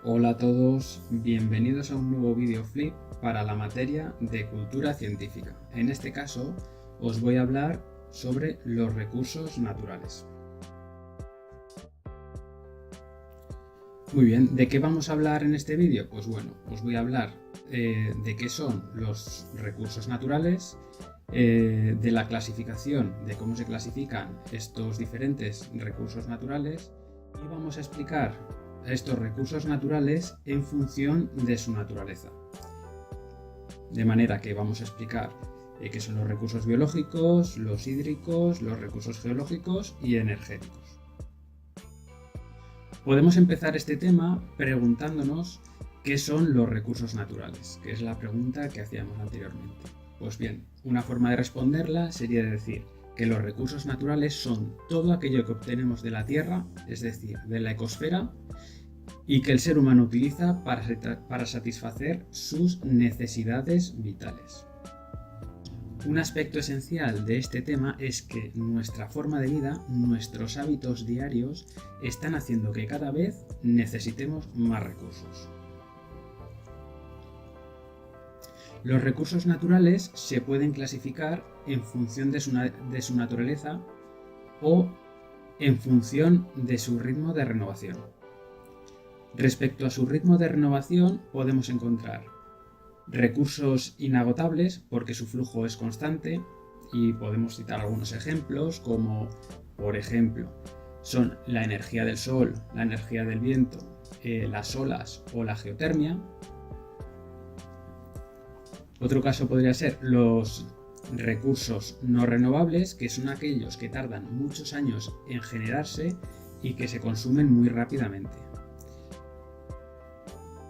Hola a todos, bienvenidos a un nuevo video flip para la materia de cultura científica. En este caso os voy a hablar sobre los recursos naturales. Muy bien, ¿de qué vamos a hablar en este vídeo? Pues bueno, os voy a hablar de qué son los recursos naturales, de la clasificación, de cómo se clasifican estos diferentes recursos naturales y vamos a explicar estos recursos naturales en función de su naturaleza. De manera que vamos a explicar qué son los recursos biológicos, los hídricos, los recursos geológicos y energéticos. Podemos empezar este tema preguntándonos qué son los recursos naturales, que es la pregunta que hacíamos anteriormente. Pues bien, una forma de responderla sería decir que los recursos naturales son todo aquello que obtenemos de la Tierra, es decir, de la ecosfera, y que el ser humano utiliza para satisfacer sus necesidades vitales. Un aspecto esencial de este tema es que nuestra forma de vida, nuestros hábitos diarios, están haciendo que cada vez necesitemos más recursos. Los recursos naturales se pueden clasificar en función de su naturaleza o en función de su ritmo de renovación. Respecto a su ritmo de renovación podemos encontrar recursos inagotables porque su flujo es constante y podemos citar algunos ejemplos como por ejemplo son la energía del sol, la energía del viento, las olas o la geotermia. Otro caso podría ser los recursos no renovables, que son aquellos que tardan muchos años en generarse y que se consumen muy rápidamente.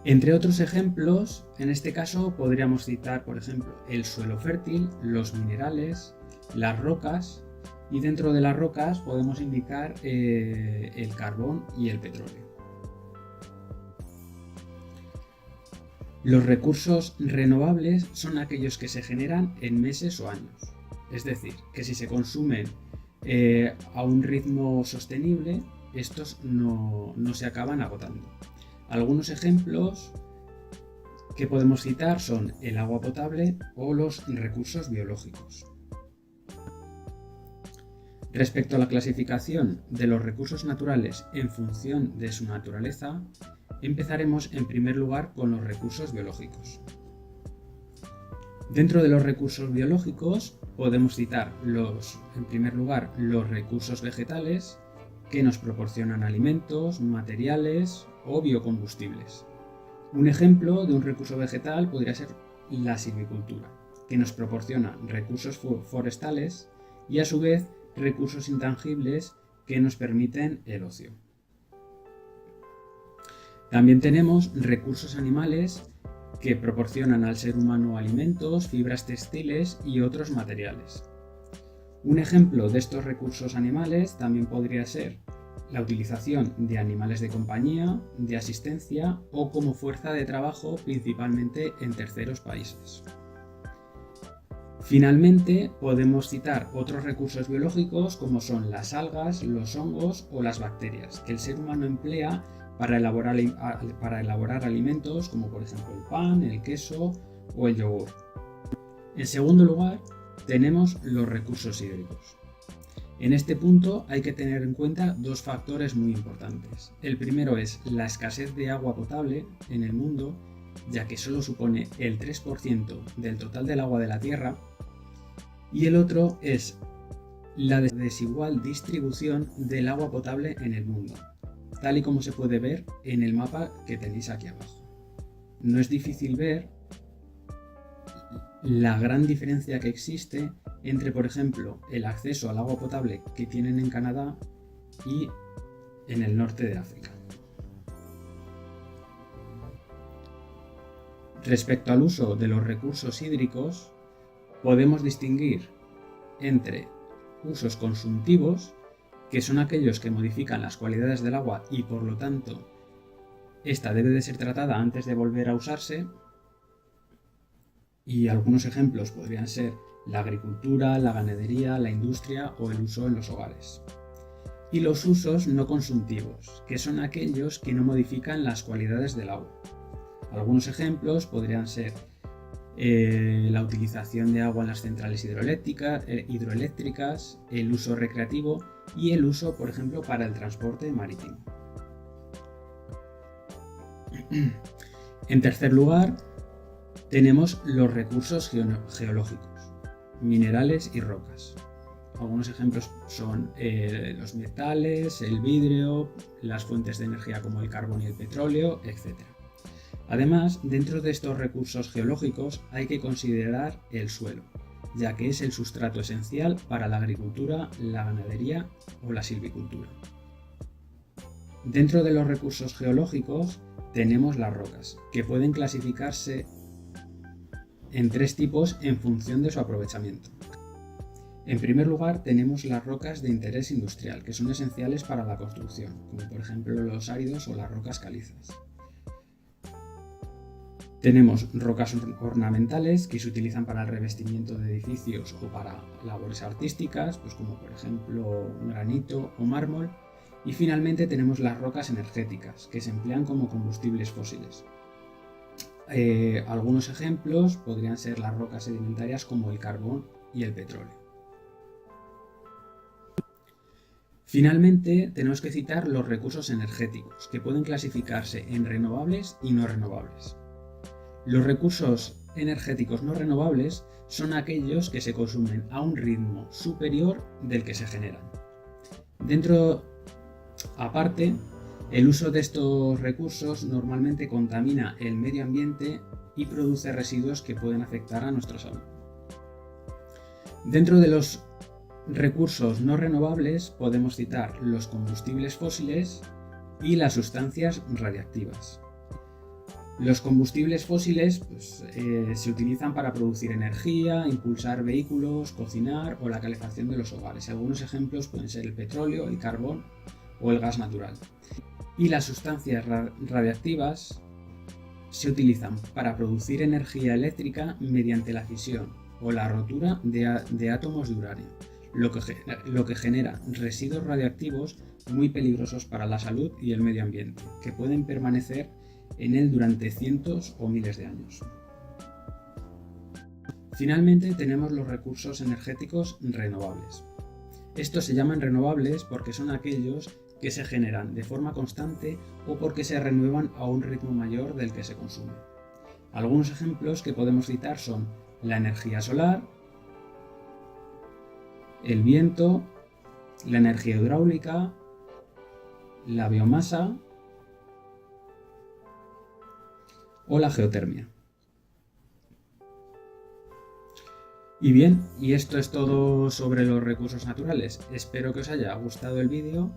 Entre otros ejemplos, en este caso podríamos citar, por ejemplo, el suelo fértil, los minerales, las rocas y dentro de las rocas podemos indicar el carbón y el petróleo. Los recursos renovables son aquellos que se generan en meses o años, es decir, que si se consumen a un ritmo sostenible, estos no se acaban agotando. Algunos ejemplos que podemos citar son el agua potable o los recursos biológicos. Respecto a la clasificación de los recursos naturales en función de su naturaleza, empezaremos en primer lugar con los recursos biológicos. Dentro de los recursos biológicos podemos citar en primer lugar los recursos vegetales que nos proporcionan alimentos, materiales o biocombustibles. Un ejemplo de un recurso vegetal podría ser la silvicultura, que nos proporciona recursos forestales y a su vez recursos intangibles que nos permiten el ocio. También tenemos recursos animales que proporcionan al ser humano alimentos, fibras textiles y otros materiales. Un ejemplo de estos recursos animales también podría ser la utilización de animales de compañía, de asistencia o como fuerza de trabajo principalmente en terceros países. Finalmente, podemos citar otros recursos biológicos como son las algas, los hongos o las bacterias, que el ser humano emplea para elaborar alimentos como por ejemplo el pan, el queso o el yogur. En segundo lugar, tenemos los recursos hídricos. En este punto hay que tener en cuenta dos factores muy importantes. El primero es la escasez de agua potable en el mundo, ya que solo supone el 3% del total del agua de la Tierra, y el otro es la desigual distribución del agua potable en el mundo, tal y como se puede ver en el mapa que tenéis aquí abajo. No es difícil ver la gran diferencia que existe entre, por ejemplo, el acceso al agua potable que tienen en Canadá y en el norte de África. Respecto al uso de los recursos hídricos, podemos distinguir entre usos consultivos, que son aquellos que modifican las cualidades del agua y por lo tanto esta debe de ser tratada antes de volver a usarse, y algunos ejemplos podrían ser la agricultura, la ganadería, la industria o el uso en los hogares. y los usos no consumtivos, que son aquellos que no modifican las cualidades del agua. Algunos ejemplos podrían ser la utilización de agua en las centrales hidroeléctricas, el uso recreativo y el uso, por ejemplo, para el transporte marítimo. En tercer lugar, tenemos los recursos geológicos, minerales y rocas. Algunos ejemplos son los metales, el vidrio, las fuentes de energía como el carbón y el petróleo, etc. Además, dentro de estos recursos geológicos hay que considerar el suelo, ya que es el sustrato esencial para la agricultura, la ganadería o la silvicultura. Dentro de los recursos geológicos tenemos las rocas, que pueden clasificarse en tres tipos en función de su aprovechamiento. En primer lugar, tenemos las rocas de interés industrial, que son esenciales para la construcción, como por ejemplo los áridos o las rocas calizas. Tenemos rocas ornamentales que se utilizan para el revestimiento de edificios o para labores artísticas, pues como por ejemplo granito o mármol. Y finalmente tenemos las rocas energéticas, que se emplean como combustibles fósiles. Algunos ejemplos podrían ser las rocas sedimentarias como el carbón y el petróleo. Finalmente, tenemos que citar los recursos energéticos, que pueden clasificarse en renovables y no renovables. Los recursos energéticos no renovables son aquellos que se consumen a un ritmo superior del que se generan. Aparte, el uso de estos recursos normalmente contamina el medio ambiente y produce residuos que pueden afectar a nuestra salud. Dentro de los recursos no renovables podemos citar los combustibles fósiles y las sustancias radiactivas. Los combustibles fósiles se utilizan para producir energía, impulsar vehículos, cocinar o la calefacción de los hogares. Algunos ejemplos pueden ser el petróleo, el carbón o el gas natural. Y las sustancias radiactivas se utilizan para producir energía eléctrica mediante la fisión o la rotura de átomos de uranio, lo que genera residuos radiactivos muy peligrosos para la salud y el medio ambiente, que pueden permanecer en él durante cientos o miles de años. Finalmente tenemos los recursos energéticos renovables. Estos se llaman renovables porque son aquellos que se generan de forma constante o porque se renuevan a un ritmo mayor del que se consume. Algunos ejemplos que podemos citar son la energía solar, el viento, la energía hidráulica, la biomasa o la geotermia. Y bien, y esto es todo sobre los recursos naturales. Espero que os haya gustado el vídeo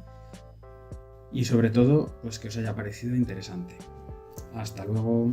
y sobre todo, pues que os haya parecido interesante. Hasta luego.